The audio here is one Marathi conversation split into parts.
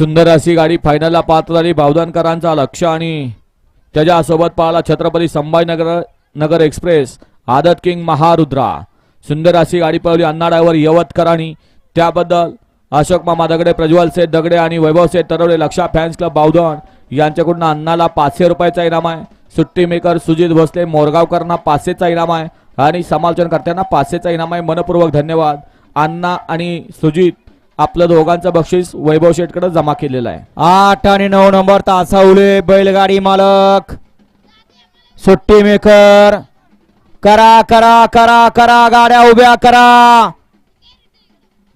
सुंदर अशी गाडी फायनलला पात्र झाली. भावदानकरांचा लक्ष आणि त्याच्यासोबत पाहला छत्रपती संभाजीनगर एक्सप्रेस आदत किंग महारुद्रा. सुंदर अशी गाडी पळवली अण्णा ड्रायव्हर यवतकरांनी. त्याबद्दल अशोक मामा दगडे, प्रज्वल सेठ दगडे आणि वैभव सेठ तरवडे लक्षा फॅन्स क्लब बावधन यांच्याकडून अण्णाला 500 रुपयाचा इनाम आहे. सुट्टी मेकर सुजित भोसले मोरगावकरांना 500चा इनाम आहे आणि समालोचनकर्त्यांना 500चा इनाम आहे. मनपूर्वक धन्यवाद. अण्णा आणि सुजित आपलं दोघांचं बक्षीस वैभव शेठकडे जमा केलेलं आहे. 8 आणि 9 नंबर तासावले बैलगाडी मालक सुट्टी मेकर. करा करा करा करा गाड्या उभ्या करा.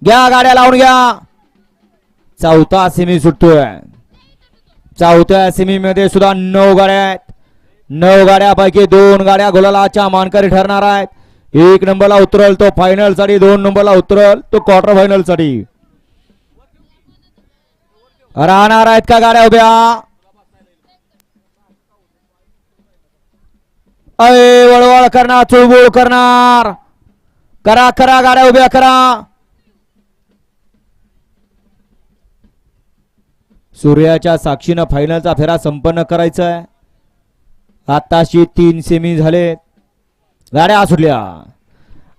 घ्या गाड्या लावून घ्या. चौथा सेमी सुटतोय. चौथ्या सेमी मध्ये सुद्धा 9 गाड्या आहेत. 9 गाड्यापैकी 2 गाड्या गुलालाच्या मानकरी ठरणार आहेत. 1 नंबरला उतरल तो फायनल साठी, 2 नंबरला उतरल तो क्वार्टर फायनल साठी. राहणार आहेत का गाड्या उभ्या? अय वळवळ करणार, चुळबुळ करणार. करा करा गाड्या उभ्या करा. सूर्याच्या साक्षीनं फायनलचा फेरा संपन्न करायचा आहे. आताशी 3 सेमी झालेत. गाड्या सुटल्या.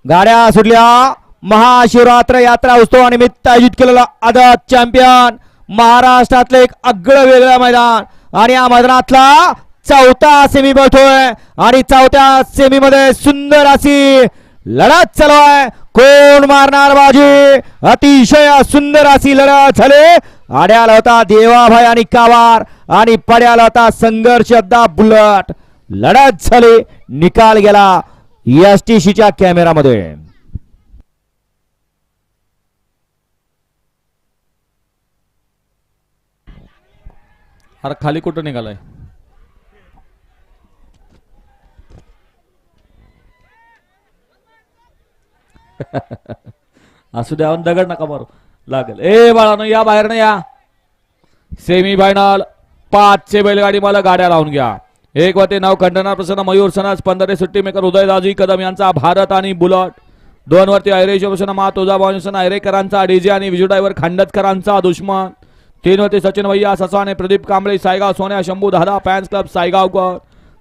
गाड्या सुटल्या. महाशिवरात्र यात्रा उत्सवानिमित्त आयोजित केलेला आदत चॅम्पियन महाराष्ट्रातलं एक आगळं वेगळं मैदान आणि या मैदानातला चौथा सेमी बळतोय आणि चौथ्या सेमी मध्ये सुंदर अशी लढत चालू आहे. कोण मारणार बाजी? अतिशय सुंदर अशी लढत झाली. आड्याला होता देवाभाई आणि कावार आणि पड्याला होता संघर्ष दा बुलट. लढत झाली. निकाल गेला एसटीसीच्या कॅमेरामध्ये. अरे खाली कुठं निघालाय? असू द्या, दगड नका मारू लागेल. ए बाळानो या बाहेर ना या. सेमी फायनल 5चे बैलगाडी मला गाड्या लावून घ्या. 1 वरती 9 खंडनार प्रसन्न मयूर सनाज 15 सुट्टी मेकर उदयदाजी कदम यांचा भारत आणि बुलट. 2 वरती ऐरेश प्रसन्न मा तुळजाभवानी ऐरेकरांचा डीजे आणि विजू ड्रायव्हर खांडतकरांचा दुश्मन. 3 वरती सचिन भैया ससाने प्रदीप कांबळे सायगाव सोन्या शंभू दादा फॅन्स क्लब सायगावकर.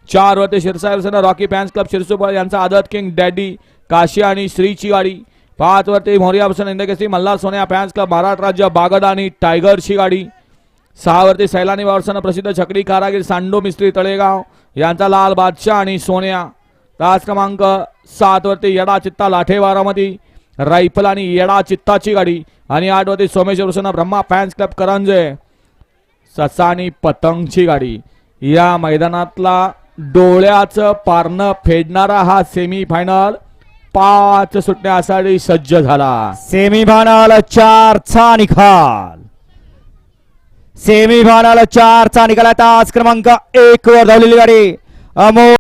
4 वरती शिरसाई रॉकी फॅन्स क्लब शिरसुपर यांचा आदत किंग डॅडी काशी आणि श्रीची गाडी. 5 वरती मोरिया प्रसन्न इंदकेसरी मल्हार सोन्या फॅन्स क्लब महाराष्ट्र राज्य बागड आणि टायगरची गाडी. 6 वरती सैलानी वारसन प्रसिद्ध छकडी कारागीर सांडो मिस्त्री तळेगाव यांचा लाल बादशाह आणि सोन्या. तास क्रमांक 7 वरती येडा चित्ता लाठे बारामती रायफल आणि येडा चित्ताची गाडी आणि 8 वरती सोमेश्वर प्रसन्न ब्रह्मा फॅन्स क्लब करंजे ससा आणि पतंगची गाडी. या मैदानातला डोळ्याचं पारणं फेडणारा हा सेमी फायनल 5 सुटण्यासाठी सज्ज झाला. सेमी फायनल 4चा निकाल. सेमी फायनल 4चा निकाल. तास क्रमांक 1 वर धावलेली गाडी अमोल